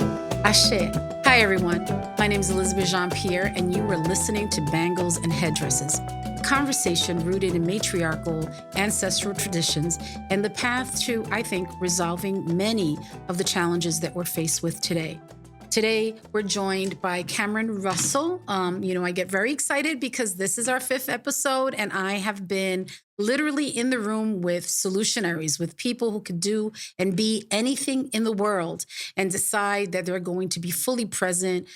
Ashe. Hi, everyone. My name is Elizabeth Jeampierre, and you are listening to Bangles and Headdresses, a conversation rooted in matriarchal ancestral traditions and the path to, I think, resolving many of the challenges that we're faced with today. Today, we're joined by Cameron Russell. I get very excited because this is our 5th episode, and I have been literally in the room with solutionaries, with people who could do and be anything in the world and decide that they're going to be fully present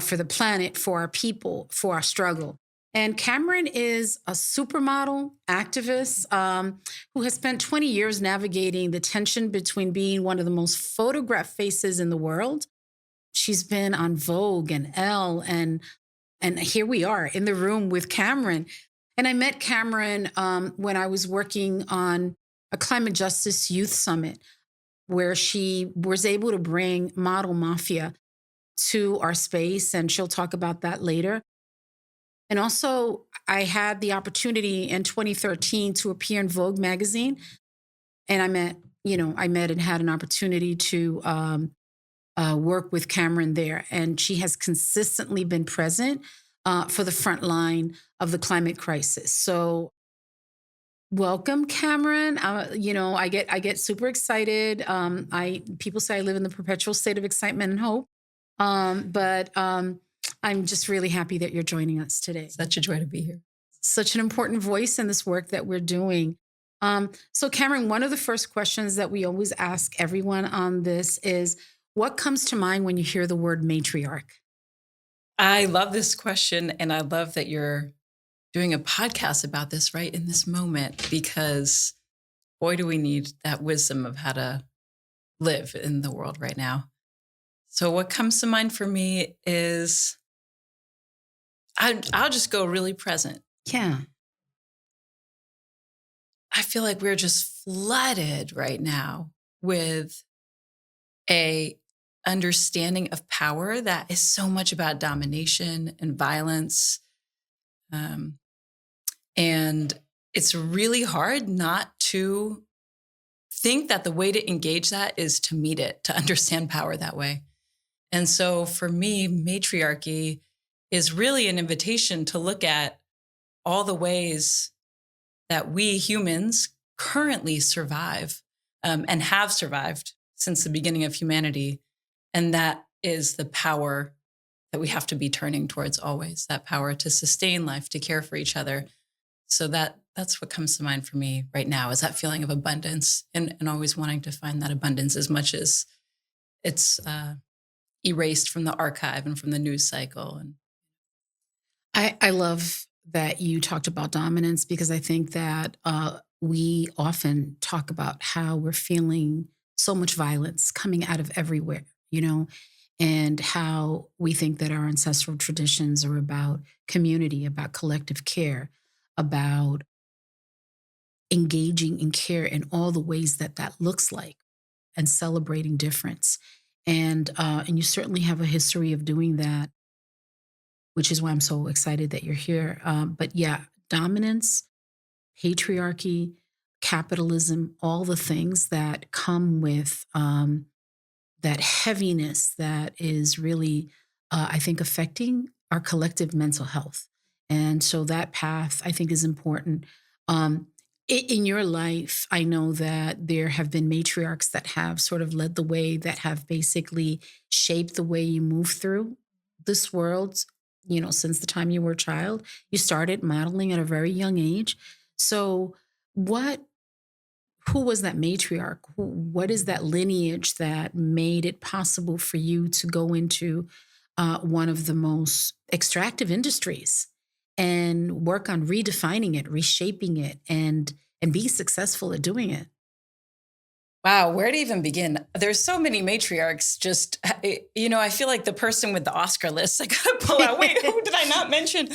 for the planet, for our people, for our struggle. And Cameron is a supermodel activist who has spent 20 years navigating the tension between being one of the most photographed faces in the world. She's been on Vogue and Elle, and here we are in the room with Cameron. And I met Cameron when I was working on a climate justice youth summit, where she was able to bring Model Mafia to our space, and she'll talk about that later. And also, I had the opportunity in 2013 to appear in Vogue magazine, and I met and had an opportunity to work with Cameron there. And she has consistently been present for the front line of the climate crisis. So welcome, Cameron. I get super excited. People say I live in the perpetual state of excitement and hope. But I'm just really happy that you're joining us today. Such a joy to be here. Such an important voice in this work that we're doing. So Cameron, one of the first questions that we always ask everyone on this is, what comes to mind when you hear the word matriarch? I love this question, and I love that you're doing a podcast about this right in this moment, because boy, do we need that wisdom of how to live in the world right now. So what comes to mind for me is, I'll just go really present. Yeah. I feel like we're just flooded right now with a understanding of power that is so much about domination and violence. And it's really hard not to think that the way to engage that is to meet it, to understand power that way. And so for me, matriarchy is really an invitation to look at all the ways that we humans currently survive and have survived since the beginning of humanity. And that is the power that we have to be turning towards always, that power to sustain life, to care for each other. So that's what comes to mind for me right now, is that feeling of abundance and always wanting to find that abundance, as much as it's erased from the archive and from the news cycle. And I love that you talked about dominance, because I think that we often talk about how we're feeling so much violence coming out of everywhere, and how we think that our ancestral traditions are about community, about collective care, about engaging in care in all the ways that looks like, and celebrating difference. And you certainly have a history of doing that, which is why I'm so excited that you're here. But yeah, dominance, patriarchy, capitalism, all the things that come with that heaviness that is really, I think, affecting our collective mental health. And so that path, I think, is important. In your life, I know that there have been matriarchs that have sort of led the way, that have basically shaped the way you move through this world, since the time you were a child. You started modeling at a very young age. So who was that matriarch? What is that lineage that made it possible for you to go into one of the most extractive industries and work on redefining it, reshaping it, and be successful at doing it? wow, where to even begin? There's so many matriarchs. I feel like the person with the Oscar list. I gotta pull out. Wait, who did I not mention?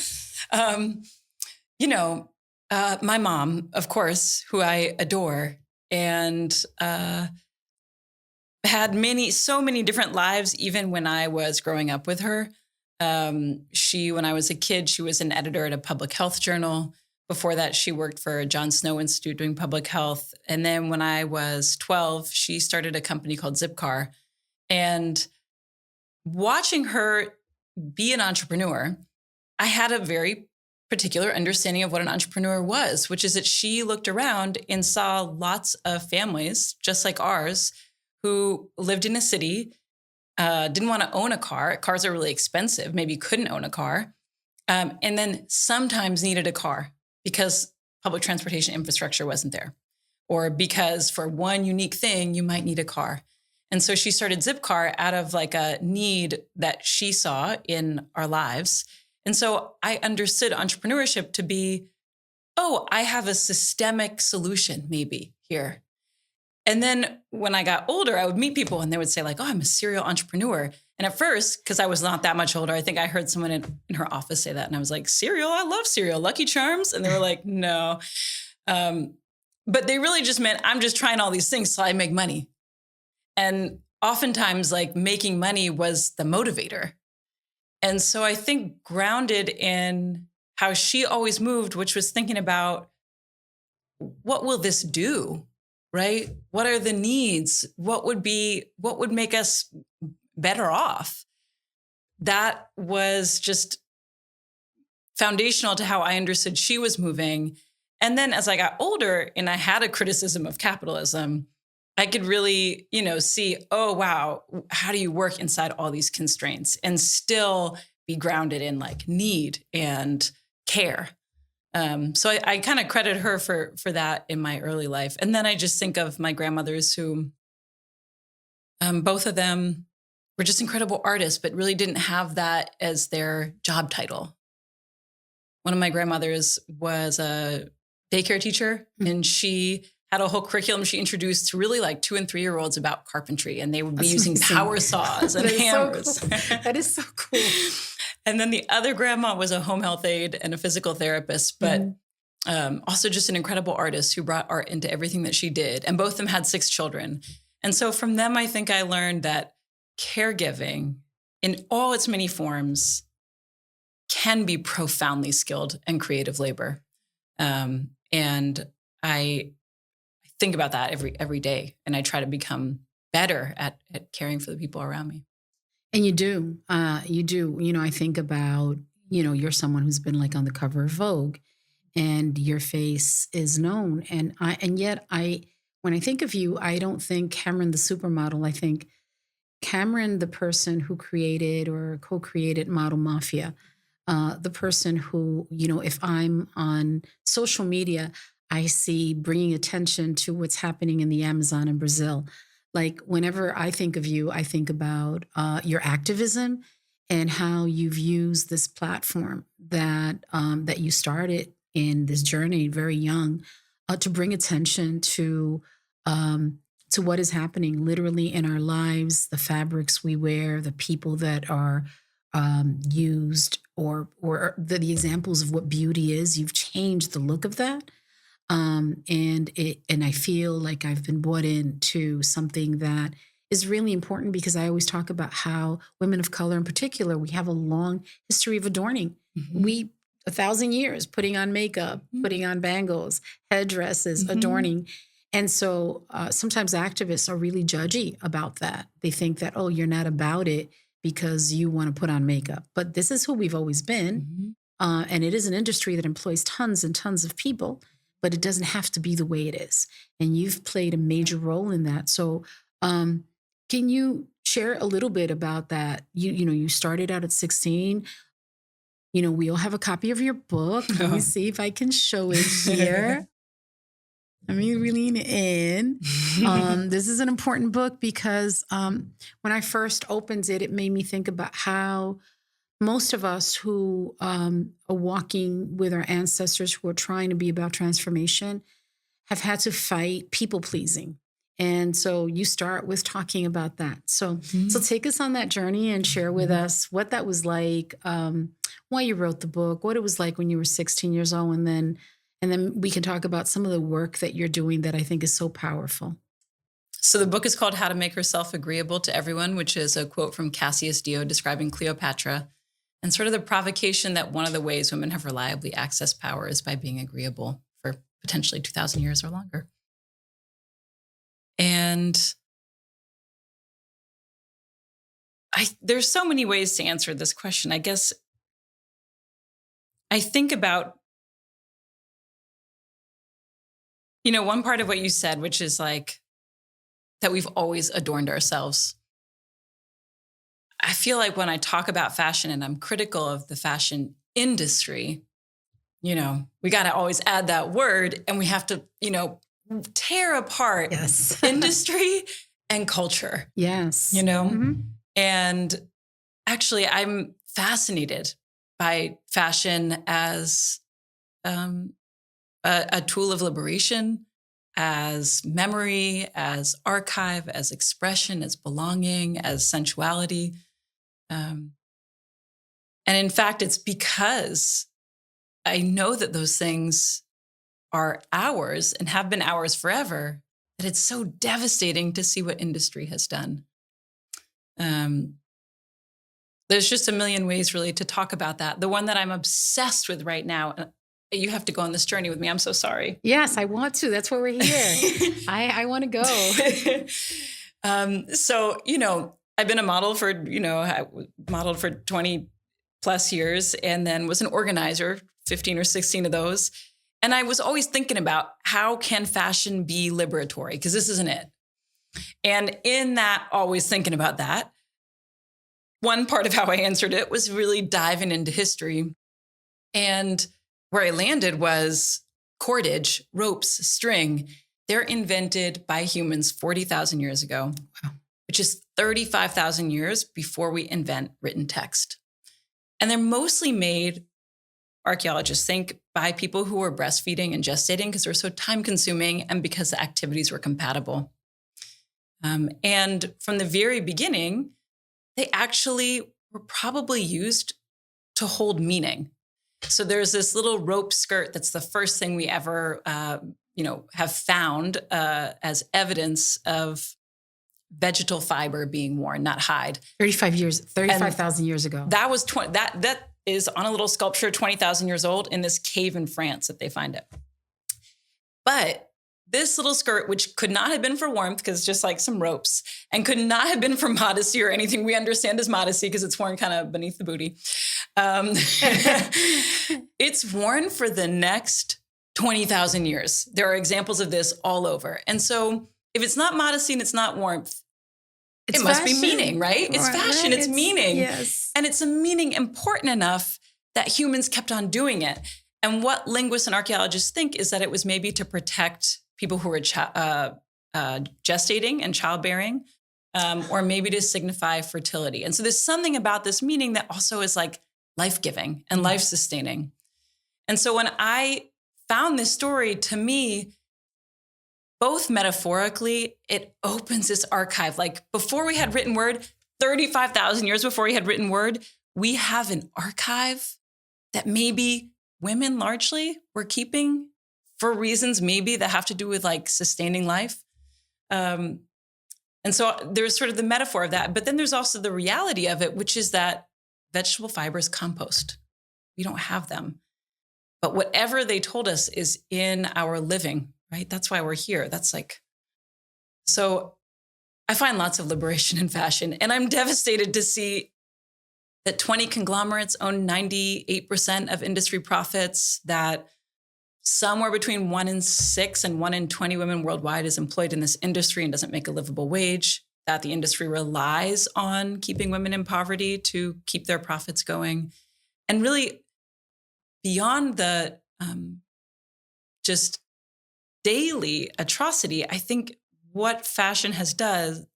My mom, of course, who I adore, and had so many different lives, even when I was growing up with her. When I was a kid, she was an editor at a public health journal. Before that, she worked for John Snow Institute doing public health. And then when I was 12, she started a company called Zipcar. And watching her be an entrepreneur, I had a very particular understanding of what an entrepreneur was, which is that she looked around and saw lots of families just like ours who lived in a city, didn't want to own a car. Cars are really expensive, maybe couldn't own a car, and then sometimes needed a car because public transportation infrastructure wasn't there, or because for one unique thing, you might need a car. And so she started Zipcar out of like a need that she saw in our lives. And so I understood entrepreneurship to be, oh, I have a systemic solution maybe here. And then when I got older, I would meet people and they would say like, oh, I'm a serial entrepreneur. And at first, because I was not that much older, I think I heard someone in her office say that. And I was like, cereal? I love cereal. Lucky Charms? And they were like, no. But they really just meant, I'm just trying all these things so I make money. And oftentimes like making money was the motivator. And so I think grounded in how she always moved, which was thinking about what will this do, right? What are the needs? What would make us better off? That was just foundational to how I understood she was moving. And then as I got older and I had a criticism of capitalism, I could really, see, oh, wow, how do you work inside all these constraints and still be grounded in like need and care? So I kind of credit her for that in my early life. And then I just think of my grandmothers who, both of them were just incredible artists, but really didn't have that as their job title. One of my grandmothers was a daycare teacher, and she had a whole curriculum she introduced to really like 2 and 3 year olds about carpentry, and they would be using power saws and hammers. So cool. That is so cool. And then the other grandma was a home health aide and a physical therapist, but also just an incredible artist who brought art into everything that she did. And both of them had 6 children. And so from them, I think I learned that caregiving in all its many forms can be profoundly skilled and creative labor. And I think about that every day, and I try to become better at caring for the people around me. And you do. I think about, you're someone who's been like on the cover of Vogue, and your face is known. And yet when I think of you, I don't think Cameron the supermodel. I think Cameron, the person who created or co-created Model Mafia, the person who, if I'm on social media, I see bringing attention to what's happening in the Amazon in Brazil. Like whenever I think of you, I think about your activism and how you've used this platform that you started in this journey very young to bring attention to what is happening literally in our lives, the fabrics we wear, the people that are used, or the examples of what beauty is. You've changed the look of that. And I feel like I've been brought into something that is really important, because I always talk about how women of color in particular, we have a long history of adorning. Mm-hmm. 1,000 years putting on makeup, putting on bangles, headdresses, adorning. And so sometimes activists are really judgy about that. They think that, oh, you're not about it because you want to put on makeup. But this is who we've always been. And it is an industry that employs tons and tons of people, but it doesn't have to be the way it is. And you've played a major role in that. So can you share a little bit about that? You started out at 16. We all have a copy of your book. Let me see if I can show it here. Let me lean in. This is an important book because when I first opened it, it made me think about how most of us who are walking with our ancestors who are trying to be about transformation have had to fight people pleasing. And so you start with talking about that. So take us on that journey and share with us what that was like, why you wrote the book, what it was like when you were 16 years old, and then we can talk about some of the work that you're doing that I think is so powerful. So the book is called How to Make Herself Agreeable to Everyone, which is a quote from Cassius Dio describing Cleopatra, and sort of the provocation that one of the ways women have reliably accessed power is by being agreeable for potentially 2,000 years or longer. And there's so many ways to answer this question. I guess I think about, one part of what you said, which is like that we've always adorned ourselves. I feel like when I talk about fashion and I'm critical of the fashion industry, we got to always add that word, and we have to, tear apart industry and culture. Yes. Mm-hmm. And actually, I'm fascinated by fashion as a tool of liberation, as memory, as archive, as expression, as belonging, as sensuality. And in fact, it's because I know that those things are ours and have been ours forever that it's so devastating to see what industry has done. There's just a million ways really to talk about that. The one that I'm obsessed with right now, you have to go on this journey with me. I'm so sorry. Yes, I want to. That's why we're here. I want to go. So, I've been a model for, I modeled for 20 plus years and then was an organizer, 15 or 16 of those. And I was always thinking about how can fashion be liberatory? Because this isn't it. And in that, always thinking about that, one part of how I answered it was really diving into history. And where I landed was cordage, ropes, string. They're invented by humans 40,000 years ago, which is 35,000 years before we invent written text. And they're mostly made, archaeologists think, by people who were breastfeeding and gestating because they were so time consuming and because the activities were compatible. And from the very beginning, they actually were probably used to hold meaning. So there's this little rope skirt that's the first thing we ever, have found as evidence of vegetal fiber being worn, not hide. 35,000 years ago. That was that is on a little sculpture 20,000 years old in this cave in France that they find it. But this little skirt, which could not have been for warmth because it's just like some ropes, and could not have been for modesty or anything we understand as modesty because it's worn kind of beneath the booty. It's worn for the next 20,000 years. There are examples of this all over. And so if it's not modesty and it's not warmth, it must be meaning, right? It's fashion, it's meaning. Yes. And it's a meaning important enough that humans kept on doing it. And what linguists and archaeologists think is that it was maybe to protect people who were gestating and childbearing, or maybe to signify fertility. And so there's something about this meaning that also is like life-giving and life-sustaining. And so when I found this story, to me, both metaphorically, it opens this archive. Like before we had written word, 35,000 years before we had written word, we have an archive that maybe women largely were keeping for reasons maybe that have to do with like sustaining life. And so there's sort of the metaphor of that. But then there's also the reality of it, which is that vegetable fibers compost. We don't have them. But whatever they told us is in our living, right? That's why we're here. That's like, so I find lots of liberation in fashion. And I'm devastated to see that 20 conglomerates own 98% of industry profits, that somewhere between 1 in 6 and 1 in 20 women worldwide is employed in this industry and doesn't make a livable wage, that the industry relies on keeping women in poverty to keep their profits going. And really, beyond the just daily atrocity, I think what fashion fashion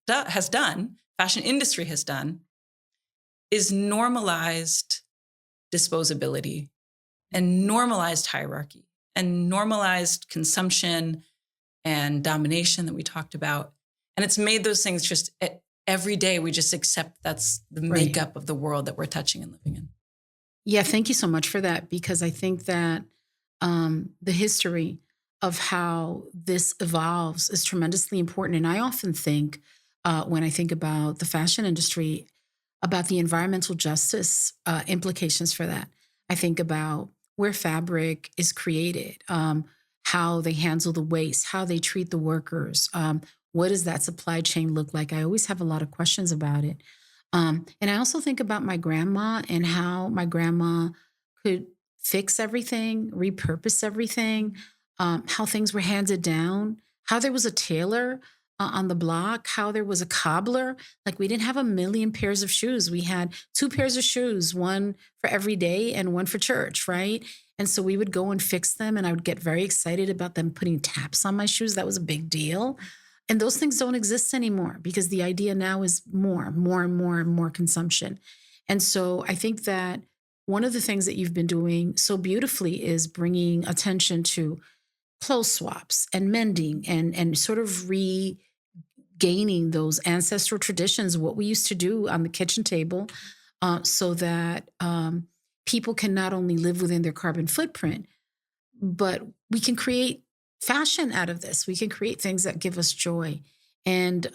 industry has done, is normalized disposability and normalized hierarchy and normalized consumption and domination that we talked about. And it's made those things just every day we just accept that's the makeup of the world that we're touching and living in. Yeah, thank you so much for that, because I think that the history of how this evolves is tremendously important. And I often think, when I think about the fashion industry, about the environmental justice implications for that. I think about where fabric is created, how they handle the waste, how they treat the workers. What does that supply chain look like? I always have a lot of questions about it. And I also think about my grandma and how my grandma could fix everything, repurpose everything, how things were handed down, how there was a tailor on the block, how there was a cobbler. Like we didn't have a million pairs of shoes. We had two pairs of shoes, one for every day and one for church, right? And so we would go and fix them, and I would get very excited about them putting taps on my shoes. That was a big deal. And those things don't exist anymore because the idea now is more and more consumption. And so I think that one of the things that you've been doing so beautifully is bringing attention to clothes swaps and mending and sort of regaining those ancestral traditions, what we used to do on the kitchen table, so that people can not only live within their carbon footprint, but we can create fashion out of this. We can create things that give us joy. And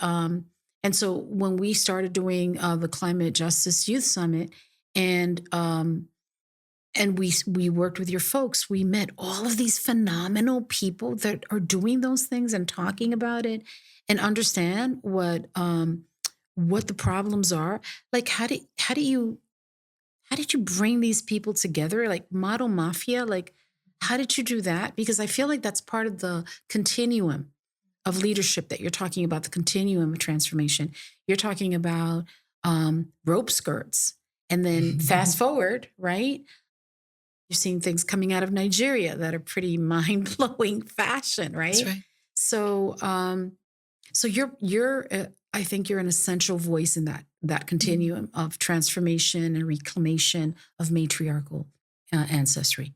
so when we started doing the Climate Justice Youth Summit, and we worked with your folks, we met all of these phenomenal people that are doing those things and talking about it and understand what the problems are. Like how did you bring these people together? Like model mafia, like how did you do that? Because I feel like that's part of the continuum of leadership that you're talking about, the continuum of transformation. You're talking about rope skirts. And then fast forward, right? You're seeing things coming out of Nigeria that are pretty mind-blowing fashion, right? That's right. So you're I think you're an essential voice in that continuum of transformation and reclamation of matriarchal ancestry.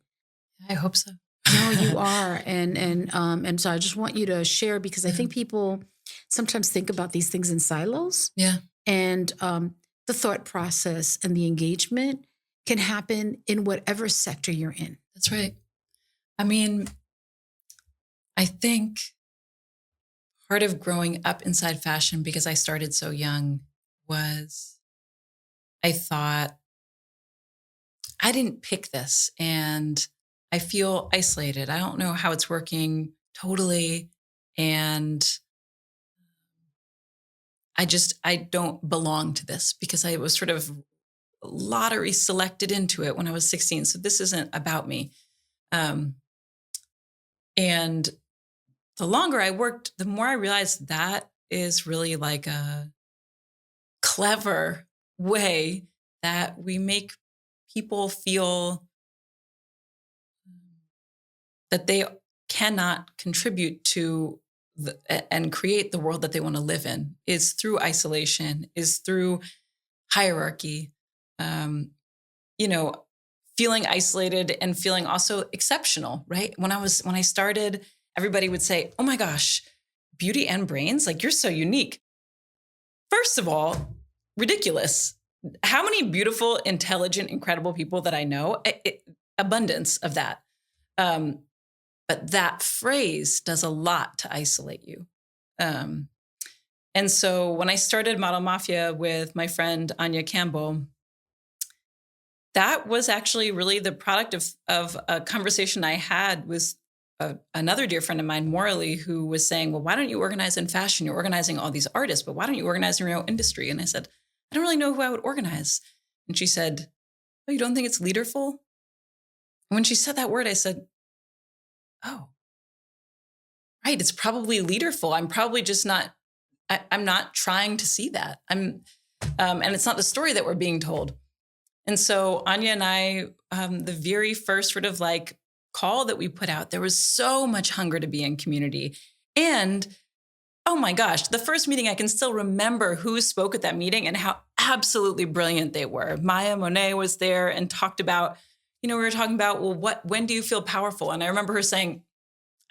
I hope so. No, you are. And so I just want you to share, because I think people sometimes think about these things in silos. Yeah. And the thought process and the engagement can happen in whatever sector you're in. That's right. I mean, I think part of growing up inside fashion, because I started so young, was I thought, I didn't pick this and I feel isolated. I don't know how it's working totally. And I don't belong to this, because I was sort of lottery selected into it when I was 16. So this isn't about me. And the longer I worked, the more I realized that is really like a clever way that we make people feel that they cannot contribute to and create the world that they want to live in, is through isolation, is through hierarchy, feeling isolated and feeling also exceptional, right? When I started, everybody would say, oh my gosh, beauty and brains, like you're so unique. First of all, ridiculous. How many beautiful, intelligent, incredible people that I know, abundance of that. But that phrase does a lot to isolate you. And so when I started Model Mafia with my friend Anya Campbell, that was actually really the product of a conversation I had with another dear friend of mine, Morley, who was saying, well, why don't you organize in fashion? You're organizing all these artists, but why don't you organize in your own industry? And I said, I don't really know who I would organize. And she said, oh, you don't think it's leaderful? And when she said that word, I said, oh, right, it's probably leaderful. I'm probably just not, I'm not trying to see that. And it's not the story that we're being told. And so Anya and I, the very first sort of like call that we put out, there was so much hunger to be in community. And oh my gosh, the first meeting, I can still remember who spoke at that meeting and how absolutely brilliant they were. Maya Monet was there and talked about, we were talking about, well, when do you feel powerful? And I remember her saying,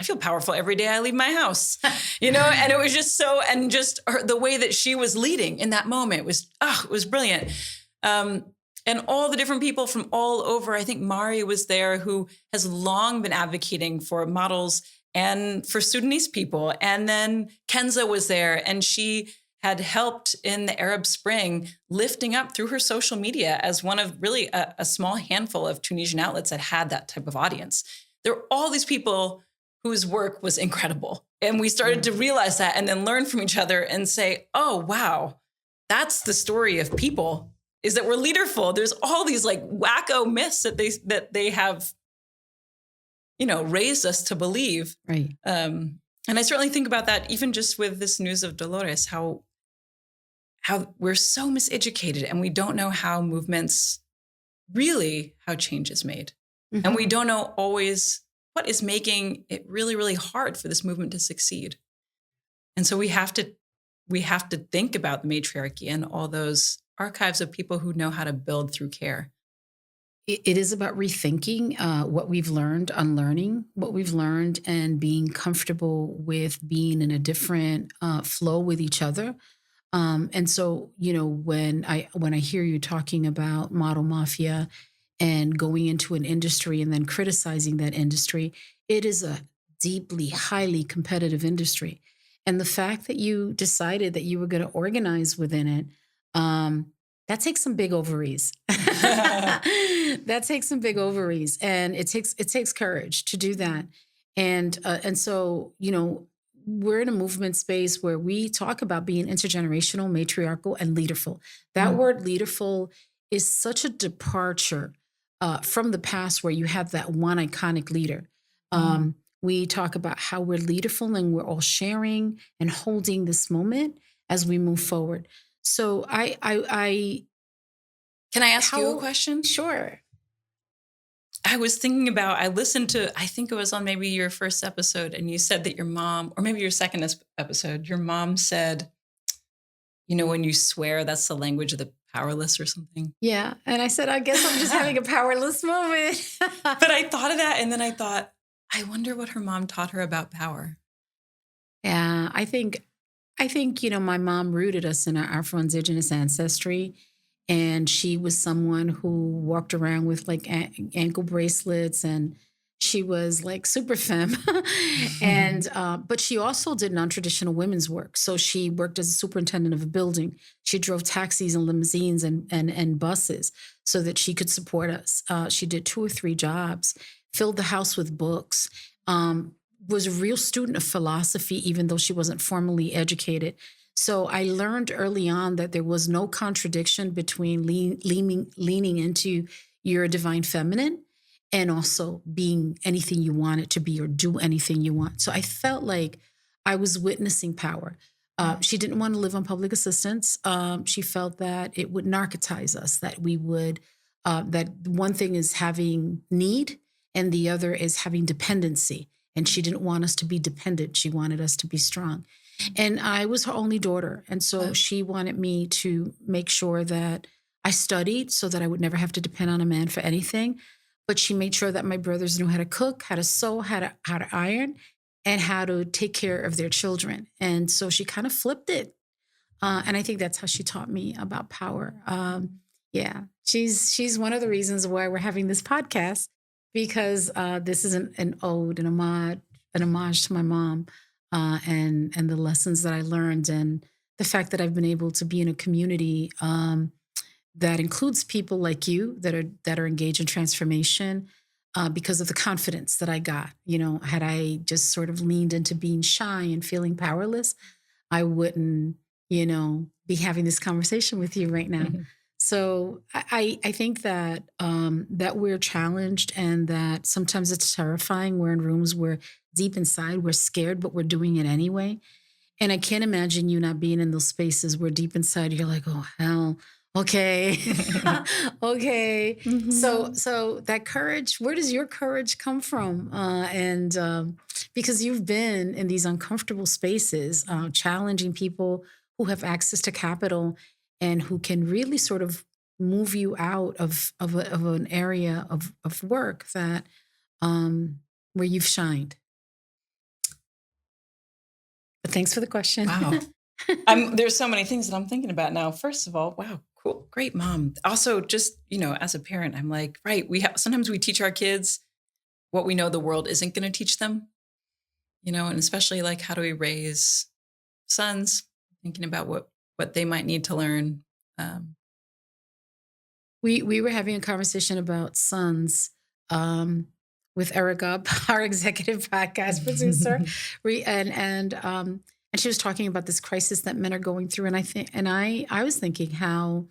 I feel powerful every day I leave my house, and it was just so, and just the way that she was leading in that moment was, it was brilliant. And all the different people from all over, I think Mari was there, who has long been advocating for models and for Sudanese people. And then Kenza was there, and she had helped in the Arab Spring, lifting up through her social media as one of really a small handful of Tunisian outlets that had that type of audience. There were all these people whose work was incredible. And we started to realize that and then learn from each other and say, oh, wow, that's the story of people, is that we're leaderful. There's all these like wacko myths that they have, raised us to believe. Right. And I certainly think about that even just with this news of Dolores, how we're so miseducated and we don't know how change is made. Mm-hmm. And we don't know always what is making it really, really hard for this movement to succeed. And so we have to think about the matriarchy and all those archives of people who know how to build through care. It is about rethinking what we've learned, unlearning what we've learned, and being comfortable with being in a different flow with each other. And so, when I hear you talking about model mafia and going into an industry and then criticizing that industry, it is a deeply, highly competitive industry. And the fact that you decided that you were going to organize within it, that takes some big ovaries. That takes some big ovaries, and it takes courage to do that. And so, we're in a movement space where we talk about being intergenerational, matriarchal, and leaderful. That word leaderful is such a departure from the past where you have that one iconic leader. We talk about how we're leaderful and we're all sharing and holding this moment as we move forward. So Can I ask you a question? Sure. I was thinking about, I listened to, I think it was on maybe your first episode, and you said that your mom, or maybe your second episode, your mom said, when you swear, that's the language of the powerless or something. Yeah. And I said, I guess I'm just having a powerless moment. But I thought of that, and then I thought, I wonder what her mom taught her about power. Yeah, I think, my mom rooted us in our Afro-Indigenous ancestry. And she was someone who walked around with like ankle bracelets, and she was like super femme. And, but she also did non-traditional women's work. So she worked as a superintendent of a building. She drove taxis and limousines and buses so that she could support us. She did 2 or 3 jobs, filled the house with books, was a real student of philosophy, even though she wasn't formally educated. So I learned early on that there was no contradiction between leaning into your divine feminine and also being anything you want it to be or do anything you want. So I felt like I was witnessing power. She didn't want to live on public assistance. She felt that it would narcotize us, that we would, that one thing is having need and the other is having dependency. And she didn't want us to be dependent. She wanted us to be strong. And I was her only daughter. And so she wanted me to make sure that I studied so that I would never have to depend on a man for anything. But she made sure that my brothers knew how to cook, how to sew, how to iron, and how to take care of their children. And so she kind of flipped it. And I think that's how she taught me about power. Yeah, she's one of the reasons why we're having this podcast, because this is an ode, an homage to my mom. And the lessons that I learned, and the fact that I've been able to be in a community that includes people like you that are engaged in transformation because of the confidence that I got. Had I just sort of leaned into being shy and feeling powerless, I wouldn't, be having this conversation with you right now. Mm-hmm. So I think that that we're challenged, and that sometimes it's terrifying. We're in rooms where deep inside we're scared, but we're doing it anyway. And I can't imagine you not being in those spaces where deep inside you're like, oh, hell, okay. Okay. Mm-hmm. So that courage, where does your courage come from? Because you've been in these uncomfortable spaces, challenging people who have access to capital and who can really sort of move you out of an area of work that where you've shined. But thanks for the question. Wow. There's so many things that I'm thinking about now. First of all, wow, cool, great mom. Also, just, as a parent, I'm like, right, sometimes we teach our kids what we know the world isn't going to teach them, and especially like, how do we raise sons, thinking about what they might need to learn. We were having a conversation about sons with Erika, our executive podcast producer, and And she was talking about this crisis that men are going through. And I was thinking how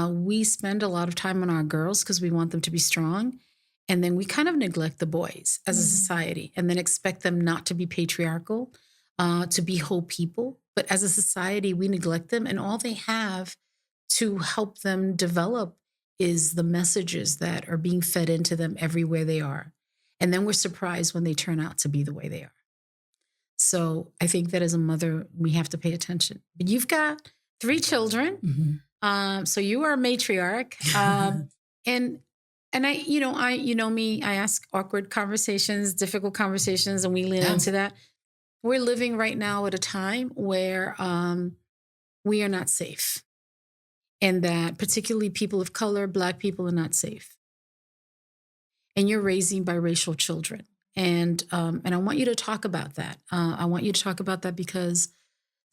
we spend a lot of time on our girls because we want them to be strong. And then we kind of neglect the boys as a society and then expect them not to be patriarchal, to be whole people. But as a society, we neglect them. And all they have to help them develop is the messages that are being fed into them everywhere they are. And then we're surprised when they turn out to be the way they are. So I think that as a mother, we have to pay attention. But you've got 3 children. So you are a matriarch. And you know me, I ask awkward conversations, difficult conversations, and we lean into that. We're living right now at a time where we are not safe. And that particularly people of color, Black people are not safe. And you're raising biracial children. And I want you to talk about that. I want you to talk about that because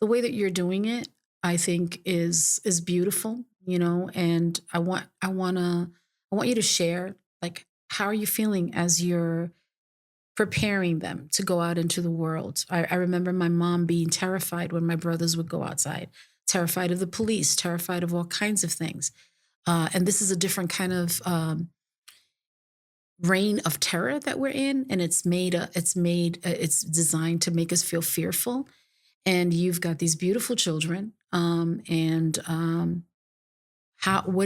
the way that you're doing it, I think is beautiful, you know, and I want you to share, like, how are you feeling as you're preparing them to go out into the world? I remember my mom being terrified when my brothers would go outside, terrified of the police, terrified of all kinds of things. And this is a different kind of reign of terror that we're in, and it's designed to make us feel fearful. And you've got these beautiful children, what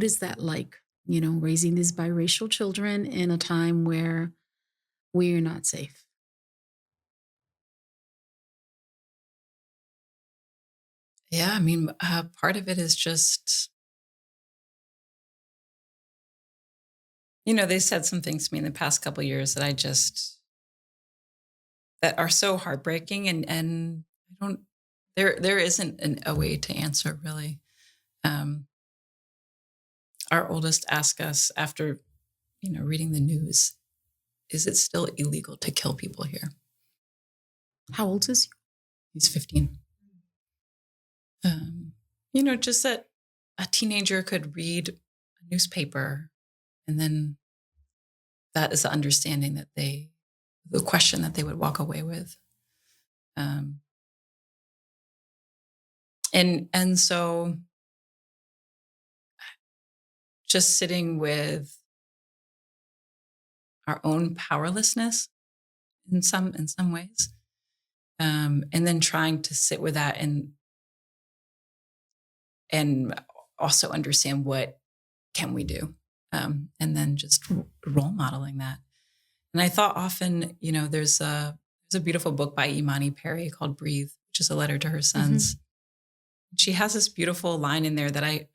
is that like? You know, raising these biracial children in a time where we are not safe. Yeah, I mean, part of it is just, they said some things to me in the past couple of years that are so heartbreaking, and I don't, there isn't a way to answer really. Our oldest asked us after, reading the news, is it still illegal to kill people here? How old is he? He's 15. Just that a teenager could read a newspaper, and then that is the understanding that the question that they would walk away with. And so just sitting with our own powerlessness in some ways, and then trying to sit with that and also understand what can we do, and then just role modeling that. And I thought often, there's a beautiful book by Yeampierre called Breathe, which is a letter to her sons. Mm-hmm. She has this beautiful line in there that I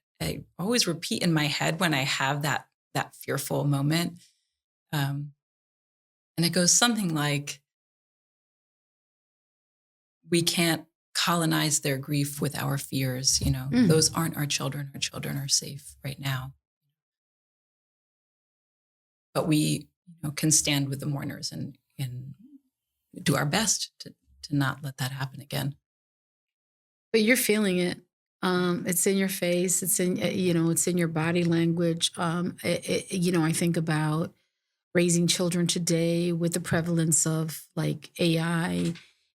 always repeat in my head when I have that fearful moment. And it goes something like, we can't colonize their grief with our fears. Those aren't our children. Our children are safe right now. But we can stand with the mourners and do our best to not let that happen again. But you're feeling it. It's in your face. It's in, it's in your body language. I think about raising children today with the prevalence of like AI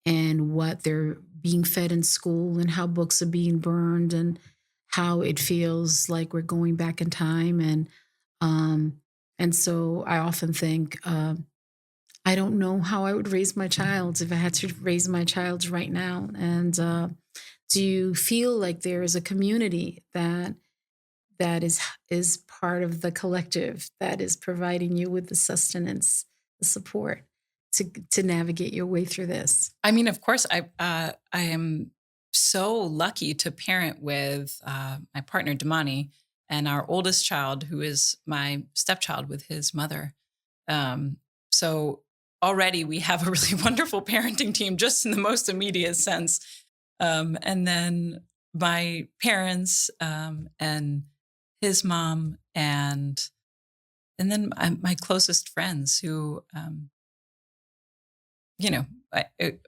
and what they're being fed in school and how books are being burned and how it feels like we're going back in time. And so I often think, I don't know how I would raise my child if I had to raise my child right now. And do you feel like there is a community that is part of the collective that is providing you with the sustenance, the support to navigate your way through this? I mean, of course, I am so lucky to parent with my partner, Damani, and our oldest child, who is my stepchild with his mother. So already we have a really wonderful parenting team, just in the most immediate sense. And then my parents and his mom, and then my closest friends who,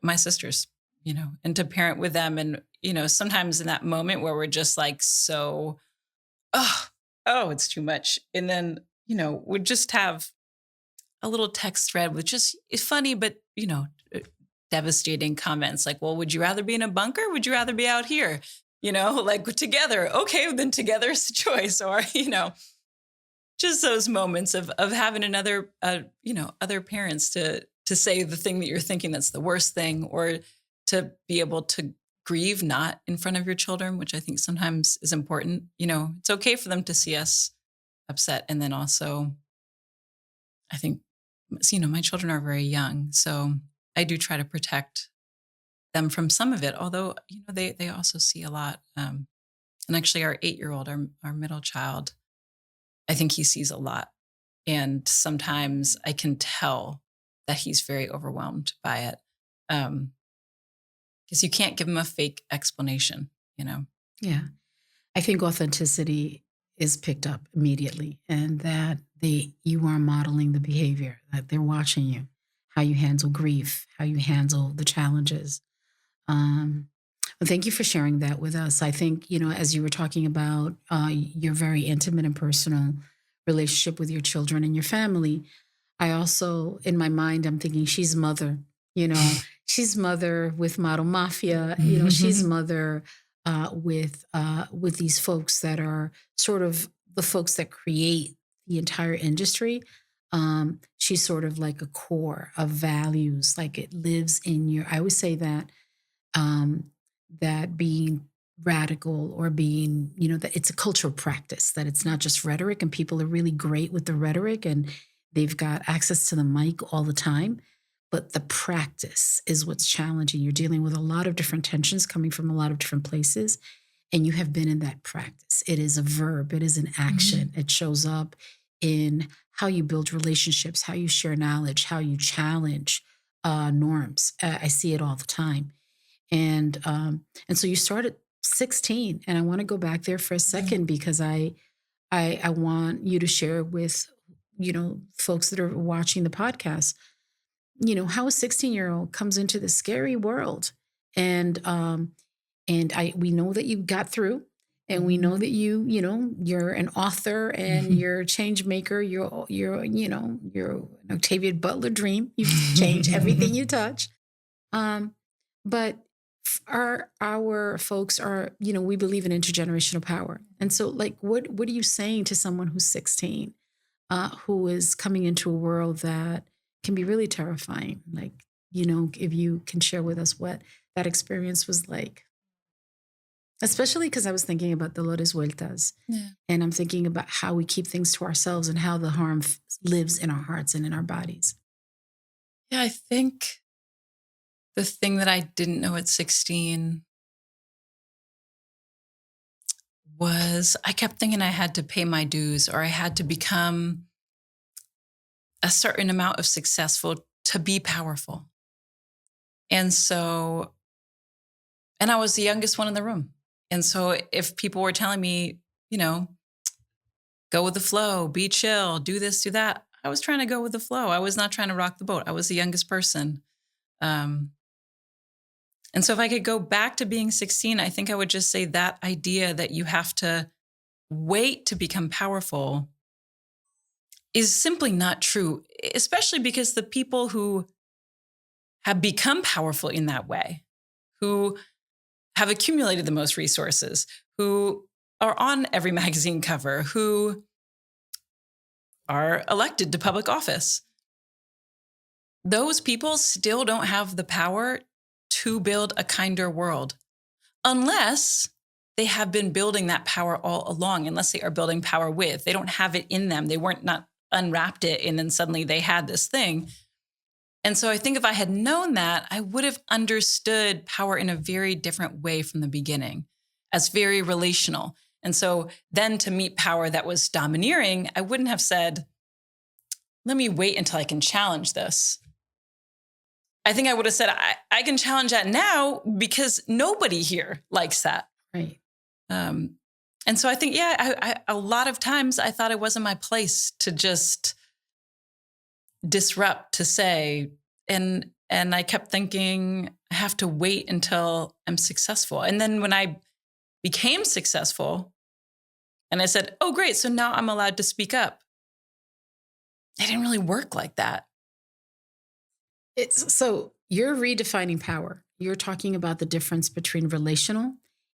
my sisters, and to parent with them. And, sometimes in that moment where we're just like, so, oh, it's too much. And then, we'd just have a little text thread with just, it's funny, but, devastating comments like, well, would you rather be in a bunker? Would you rather be out here? Like together. Okay, then together is the choice. Or, just those moments of having another, other parents to say the thing that you're thinking that's the worst thing, or to be able to grieve not in front of your children, which I think sometimes is important. It's okay for them to see us upset. And then also, I think, my children are very young, so I do try to protect them from some of it, although, they also see a lot. And actually our 8-year-old, our middle child, I think he sees a lot. And sometimes I can tell that he's very overwhelmed by it. Because you can't give him a fake explanation, Yeah. I think authenticity is picked up immediately, and that you are modeling the behavior, that they're watching you, how you handle grief, how you handle the challenges. Well, thank you for sharing that with us. I think, as you were talking about your very intimate and personal relationship with your children and your family, I also, in my mind, I'm thinking she's mother, you know, she's mother with Model Mafia, she's mother with these folks that are sort of the folks that create the entire industry. She's sort of like a core of values, like it lives in your, I would say um, that being radical or being, that it's a cultural practice, that it's not just rhetoric, and people are really great with the rhetoric and they've got access to the mic all the time. But the practice is what's challenging. You're dealing with a lot of different tensions coming from a lot of different places, and you have been in that practice. It is a verb, it is an action. It shows up in how you build relationships, how you share knowledge, how you challenge norms. I see it all the time. And so you start at 16, and I want to go back there for a second because I want you to share with folks that are watching the podcast, how a 16-year-old comes into this scary world, and we know that you got through, and we know that you're an author and you're a change maker. You're an Octavia Butler dream. You change everything you touch. But our folks are, we believe in intergenerational power. And so like, what are you saying to someone who's 16, who is coming into a world that can be really terrifying? Like, if you can share with us what that experience was like, especially because I was thinking about Dolores Vueltas, and I'm thinking about how we keep things to ourselves and how the harm lives in our hearts and in our bodies. Yeah, I think the thing that I didn't know at 16 was I kept thinking I had to pay my dues, or I had to become a certain amount of successful to be powerful. And I was the youngest one in the room. And so if people were telling me, go with the flow, be chill, do this, do that, I was trying to go with the flow. I was not trying to rock the boat. I was the youngest person. And so if I could go back to being 16, I think I would just say that idea that you have to wait to become powerful is simply not true, especially because the people who have become powerful in that way, who have accumulated the most resources, who are on every magazine cover, who are elected to public office, those people still don't have the power to build a kinder world unless they have been building that power all along, unless they are building power with. They don't have it in them. They weren't not unwrapped it and then suddenly they had this thing. And so I think if I had known that, I would have understood power in a very different way from the beginning, as very relational. And so then to meet power that was domineering, I wouldn't have said, let me wait until I can challenge this. I think I would have said, I can challenge that now because nobody here likes that. Right. And so I think, I a lot of times I thought it wasn't my place to just disrupt, to say, and I kept thinking I have to wait until I'm successful. And then when I became successful and I said, oh, great, so now I'm allowed to speak up, it didn't really work like that. It's so, you're redefining power. You're talking about the difference between relational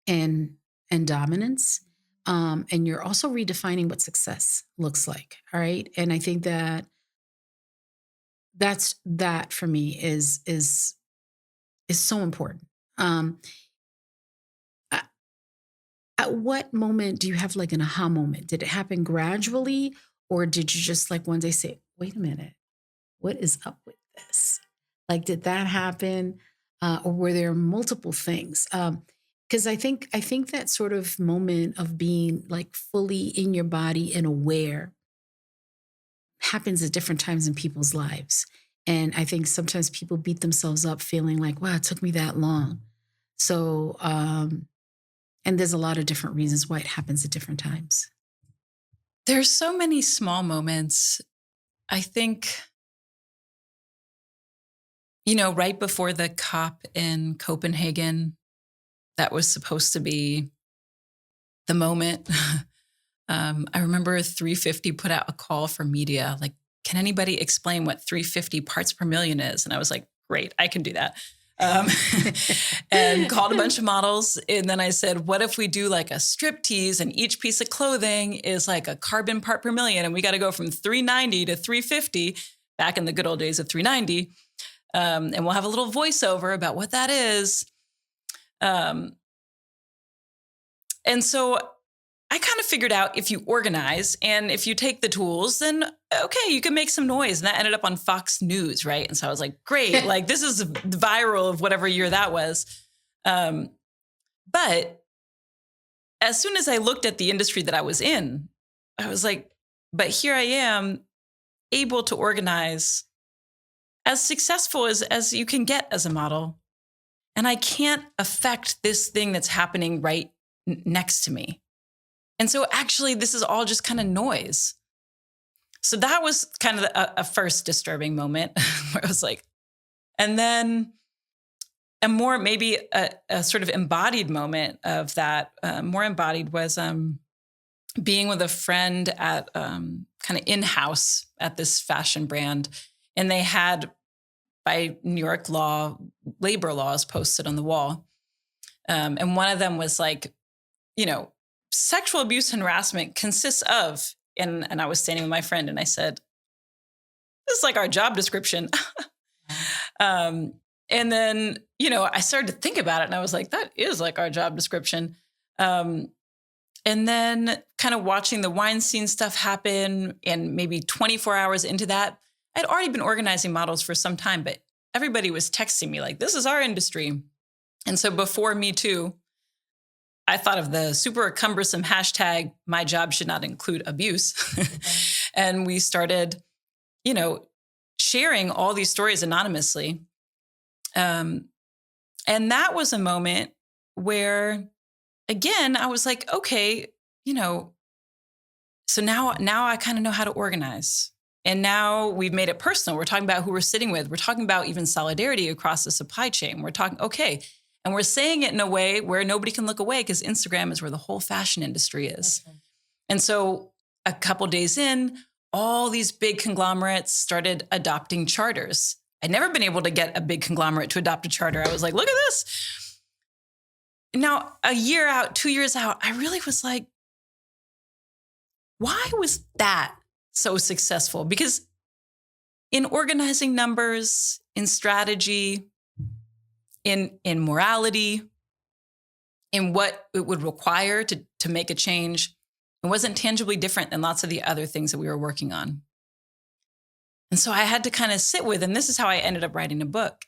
and dominance. And you're also redefining what success looks like. All right. And I think that for me is so important. At at what moment do you have like an aha moment? Did it happen gradually, or did you just like one day say, wait a minute, what is up with this? Like, did that happen? Or were there multiple things? Because I think that sort of moment of being like fully in your body and aware happens at different times in people's lives. And I think sometimes people beat themselves up feeling like, wow, it took me that long. So, and there's a lot of different reasons why it happens at different times. There's so many small moments. I think, right before the COP in Copenhagen, that was supposed to be the moment. I remember 350 put out a call for media, like, can anybody explain what 350 parts per million is? And I was like, great, I can do that. And called a bunch of models. And then I said, what if we do like a strip tease and each piece of clothing is like a carbon part per million? And we got to go from 390 to 350 back in the good old days of 390. And we'll have a little voiceover about what that is. And so I kind of figured out if you organize and if you take the tools, then okay, you can make some noise. And that ended up on Fox News, right? And so I was like, great, like this is viral of whatever year that was. But as soon as I looked at the industry that I was in, I was like, but here I am able to organize as successful as you can get as a model. And I can't affect this thing that's happening right next to me. And so actually, this is all just kind of noise. So that was kind of a first disturbing moment where I was like, and then a more maybe a sort of embodied moment of that, more embodied was being with a friend at kind of in-house at this fashion brand. And they had, by New York law, labor laws posted on the wall. And one of them was like, sexual abuse and harassment consists of, and I was standing with my friend and I said, this is like our job description. And then, I started to think about it and I was like, that is like our job description. And then kind of watching the Weinstein stuff happen, and maybe 24 hours into that, I'd already been organizing models for some time, but everybody was texting me like, this is our industry. And so before Me Too, I thought of the super cumbersome hashtag, my job should not include abuse. And we started, sharing all these stories anonymously. And that was a moment where, again, I was like, okay, so now I kind of know how to organize. And now we've made it personal. We're talking about who we're sitting with. We're talking about even solidarity across the supply chain. We're talking, okay. And we're saying it in a way where nobody can look away because Instagram is where the whole fashion industry is. Okay. And so a couple days in, all these big conglomerates started adopting charters. I'd never been able to get a big conglomerate to adopt a charter. I was like, look at this. Now, a year out, 2 years out, I really was like, why was that so successful? Because in organizing numbers, in strategy, in morality, in what it would require to make a change, it wasn't tangibly different than lots of the other things that we were working on. And so I had to kind of sit with, and this is how I ended up writing a book.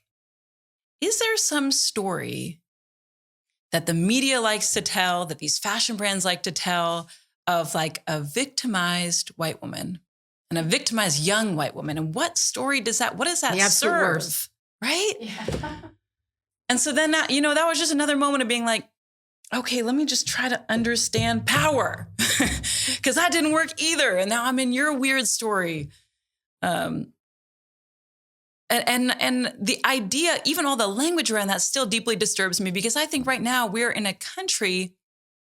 Is there some story that the media likes to tell, that these fashion brands like to tell, of like a victimized white woman and a victimized young white woman? And what story does that, what does that serve? Worst. Right? Yeah. And so then that, that was just another moment of being like, okay, let me just try to understand power because that didn't work either. And now I'm in your weird story. And the idea, even all the language around that still deeply disturbs me because I think right now we're in a country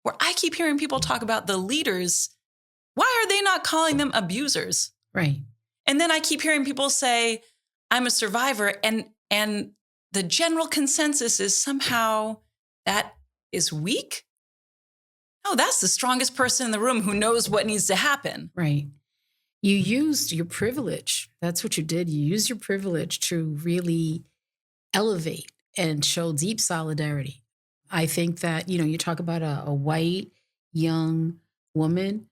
where I keep hearing people talk about the leaders. Why are they not calling them abusers? Right. And then I keep hearing people say, I'm a survivor. And the general consensus is somehow that is weak. No, that's the strongest person in the room who knows what needs to happen. Right. You used your privilege. That's what you did. You used your privilege to really elevate and show deep solidarity. I think that, you talk about a white young woman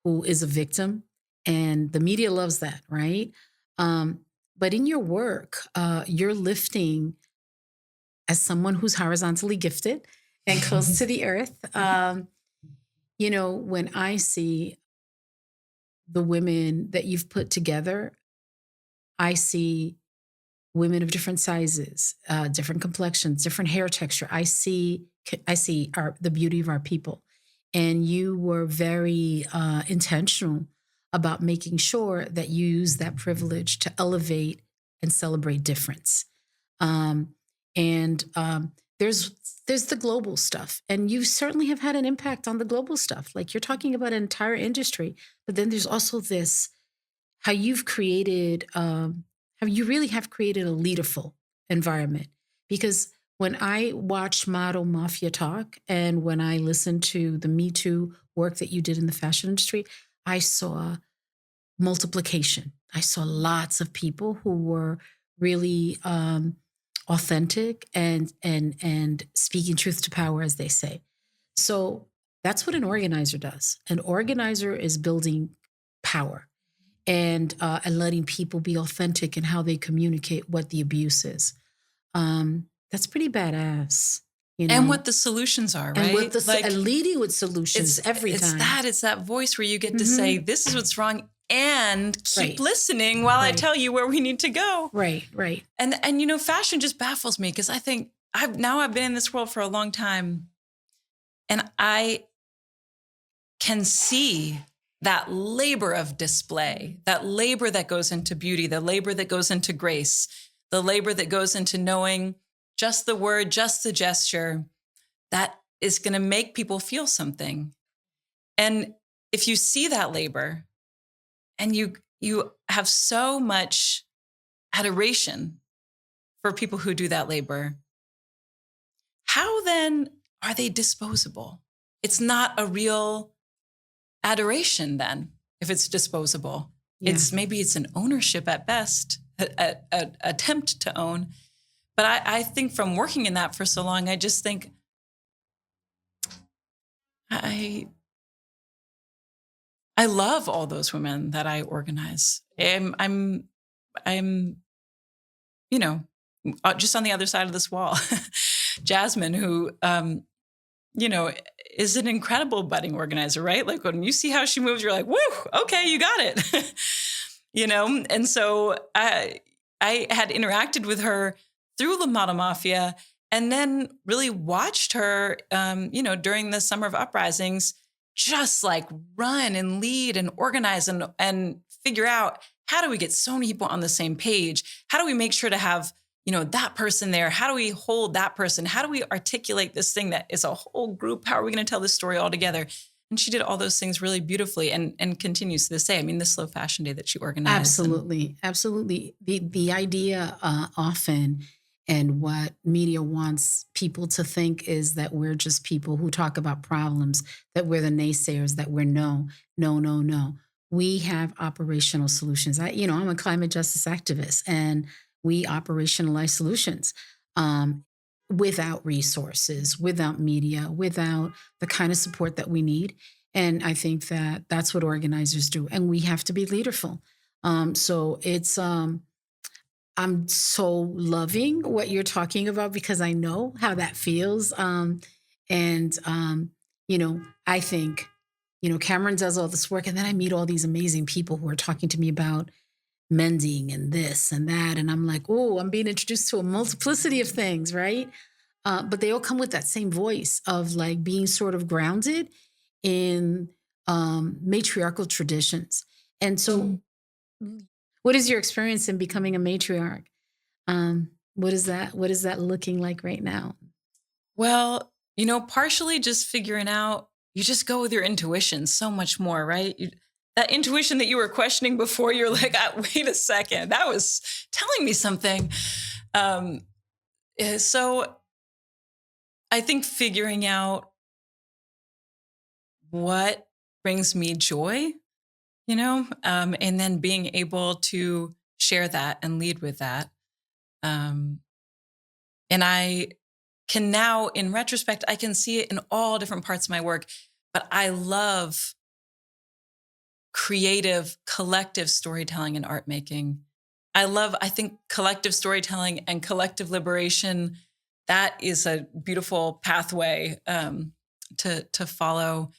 who is a victim, and the media loves that, right? But in your work, you're lifting as someone who's horizontally gifted and close to the earth. When I see the women that you've put together, I see women of different sizes, different complexions, different hair texture. I see the beauty of our people. And you were very intentional about making sure that you use that privilege to elevate and celebrate difference. There's the global stuff, and you certainly have had an impact on the global stuff. Like, you're talking about an entire industry, but then there's also this, how you've created, how you really have created a leaderful environment. Because when I watched Model Mafia talk, and when I listened to the Me Too work that you did in the fashion industry, I saw multiplication. I saw lots of people who were really authentic and speaking truth to power, as they say. So that's what an organizer does. An organizer is building power and letting people be authentic in how they communicate what the abuse is. That's pretty badass. And what the solutions are, right? And leading with solutions every time. It's that voice where you get to say, this is what's wrong, and keep listening while I tell you where we need to go. Right. And fashion just baffles me, because I think I've been in this world for a long time, and I can see that labor of display, that labor that goes into beauty, the labor that goes into grace, the labor that goes into knowing just the word, just the gesture, that is going to make people feel something. And if you see that labor and you have so much adoration for people who do that labor, how then are they disposable? It's not a real adoration then, if it's disposable. Yeah. Maybe it's an ownership at best, an attempt to own. But I think from working in that for so long, I just think I love all those women that I organize. I'm just on the other side of this wall. Jasmine, who, is an incredible budding organizer, right? Like, when you see how she moves, you're like, woo, okay, you got it. And so I had interacted with her through the Model Mafia, and then really watched her, during the Summer of Uprisings, just like run and lead and organize and figure out, how do we get so many people on the same page? How do we make sure to have, that person there? How do we hold that person? How do we articulate this thing that is a whole group? How are we going to tell this story all together? And she did all those things really beautifully, and continues to this day. I mean, the Slow Fashion Day that she organized. Absolutely. The idea often, and what media wants people to think, is that we're just people who talk about problems, that we're the naysayers, that we're no. We have operational solutions. I'm a climate justice activist, and we operationalize solutions without resources, without media, without the kind of support that we need. And I think that that's what organizers do. And we have to be leaderful. So it's... I'm so loving what you're talking about, because I know how that feels. I think, Cameron does all this work, and then I meet all these amazing people who are talking to me about mending and this and that. And I'm like, oh, I'm being introduced to a multiplicity of things, right? But they all come with that same voice of like being sort of grounded in matriarchal traditions. And so what is your experience in becoming a matriarch? What is that looking like right now? Well, partially just figuring out, you just go with your intuition so much more, right? That intuition that you were questioning before, you're like, wait a second, that was telling me something. So I think figuring out what brings me joy, and then being able to share that and lead with that. And I can now, in retrospect, I can see it in all different parts of my work, but I love creative, collective storytelling and art making. I think collective storytelling and collective liberation, that is a beautiful pathway to follow.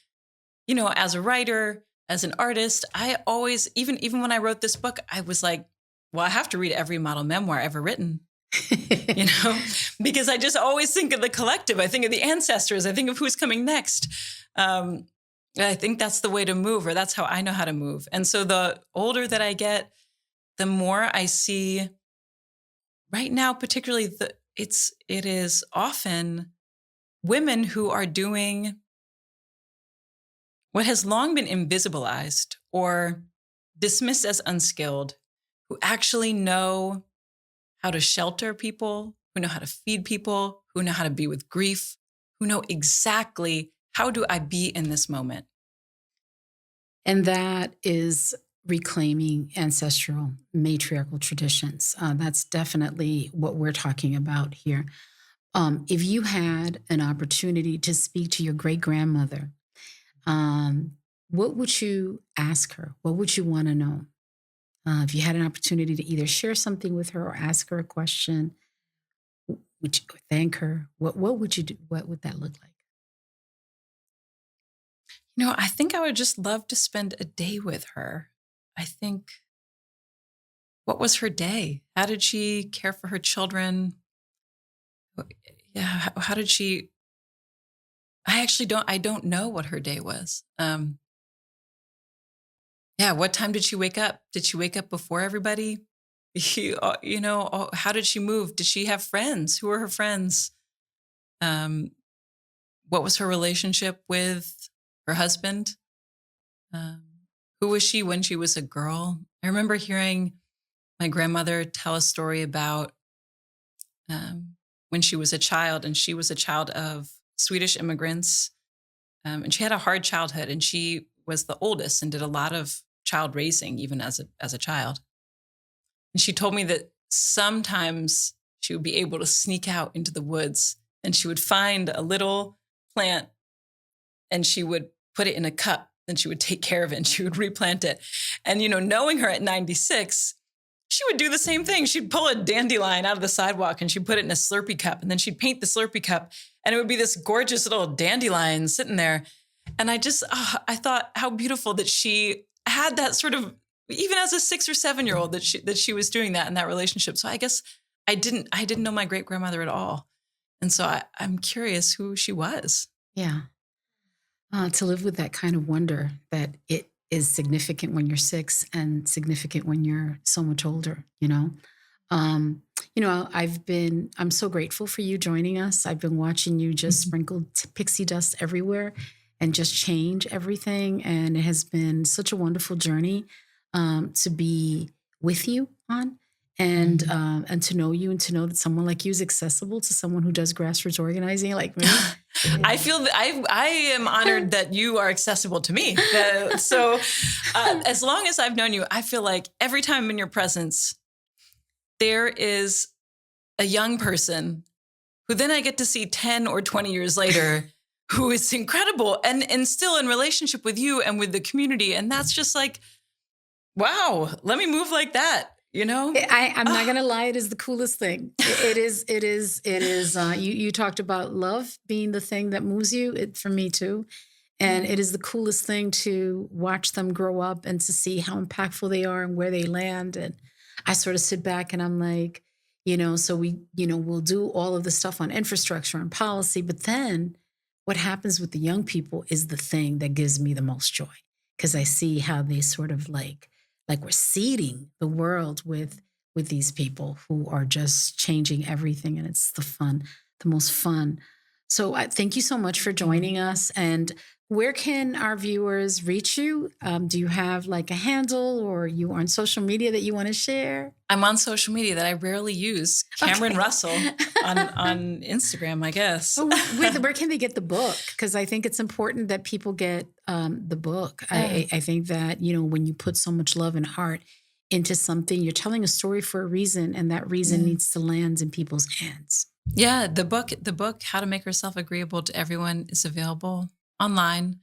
As a writer, as an artist, I always, even when I wrote this book, I was like, well, I have to read every model memoir ever written, because I just always think of the collective. I think of the ancestors. I think of who's coming next. I think that's the way to move, or that's how I know how to move. And so the older that I get, the more I see right now, particularly it is often women who are doing what has long been invisibilized or dismissed as unskilled, who actually know how to shelter people, who know how to feed people, who know how to be with grief, who know exactly how do I be in this moment. And that is reclaiming ancestral matriarchal traditions. That's definitely what we're talking about here. If you had an opportunity to speak to your great grandmother, what would you ask her? What would you want to know? If you had an opportunity to either share something with her or ask her a question, would you thank her? What would you do? What would that look like? I think I would just love to spend a day with her. I think, what was her day? How did she care for her children? Yeah, how did she? I don't know what her day was. What time did she wake up? Did she wake up before everybody? How did she move? Did she have friends? Who were her friends? What was her relationship with her husband? Who was she when she was a girl? I remember hearing my grandmother tell a story about when she was a child, and she was a child of Swedish immigrants. And she had a hard childhood, and she was the oldest and did a lot of child raising, even as a child. And she told me that sometimes she would be able to sneak out into the woods, and she would find a little plant, and she would put it in a cup, and she would take care of it, and she would replant it. And, knowing her at 96, she would do the same thing. She'd pull a dandelion out of the sidewalk, and she'd put it in a Slurpee cup, and then she'd paint the Slurpee cup, and it would be this gorgeous little dandelion sitting there. And I thought how beautiful that she had that sort of, even as a 6 or 7-year-old, that she was doing that in that relationship. So I guess I didn't know my great grandmother at all. And so I'm curious who she was. Yeah. To live with that kind of wonder that it is significant when you're 6 and significant when you're so much older, I'm so grateful for you joining us. I've been watching you just sprinkle pixie dust everywhere and just change everything. And it has been such a wonderful journey to be with you on. And to know you, and to know that someone like you is accessible to someone who does grassroots organizing like me. I feel that I am honored that you are accessible to me. So as long as I've known you, I feel like every time I'm in your presence, there is a young person who then I get to see 10 or 20 years later, who is incredible and still in relationship with you and with the community. And that's just like, wow, let me move like that. I'm not going to lie. It is the coolest thing. It is. You talked about love being the thing that moves you. For me too. And it is the coolest thing to watch them grow up and to see how impactful they are and where they land. And I sort of sit back and I'm like, so we, we'll do all of the stuff on infrastructure and policy, but then what happens with the young people is the thing that gives me the most joy, because I see how they sort of like we're seeding the world with these people who are just changing everything. And it's the most fun. So thank you so much for joining us. And where can our viewers reach you? Do you have like a handle, or you on social media that you want to share? I'm on social media that I rarely use. Cameron Russell on Instagram, I guess. Oh, where can they get the book? Because I think it's important that people get the book. Yeah. I think that, when you put so much love and heart into something, you're telling a story for a reason, and that reason needs to land in people's hands. Yeah, the book, How to Make Yourself Agreeable to Everyone, is available online.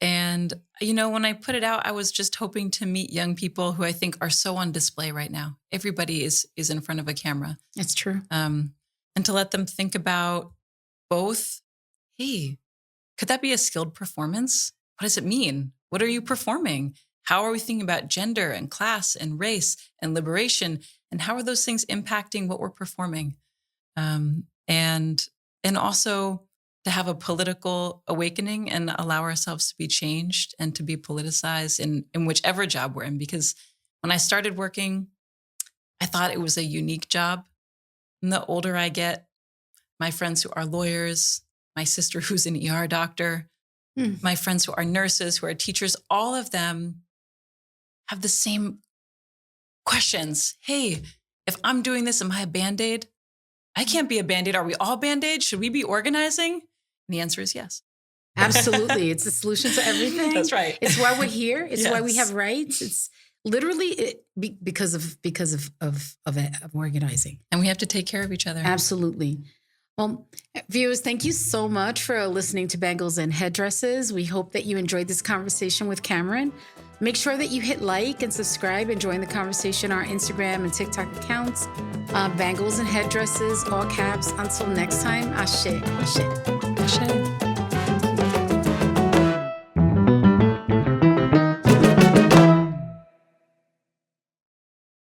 And, when I put it out, I was just hoping to meet young people who I think are so on display right now. Everybody is in front of a camera. That's true. And to let them think about both, hey, could that be a skilled performance? What does it mean? What are you performing? How are we thinking about gender and class and race and liberation? And how are those things impacting what we're performing? And also to have a political awakening and allow ourselves to be changed and to be politicized in whichever job we're in. Because when I started working, I thought it was a unique job. And the older I get, my friends who are lawyers, my sister who's an ER doctor, my friends who are nurses, who are teachers, all of them have the same questions. Hey, if I'm doing this, am I a Band-Aid? I can't be a Band-Aid. Are we all Band-Aid? Should we be organizing? And the answer is yes. Absolutely. It's the solution to everything. That's right. It's why we're here. It's why we have rights. It's literally because of organizing. And we have to take care of each other. Absolutely. Well, viewers, thank you so much for listening to Bangles and Headdresses. We hope that you enjoyed this conversation with Cameron. Make sure that you hit like and subscribe and join the conversation on our Instagram and TikTok accounts. Bangles and Headdresses, all caps. Until next time, ashe, ashe. Ashe.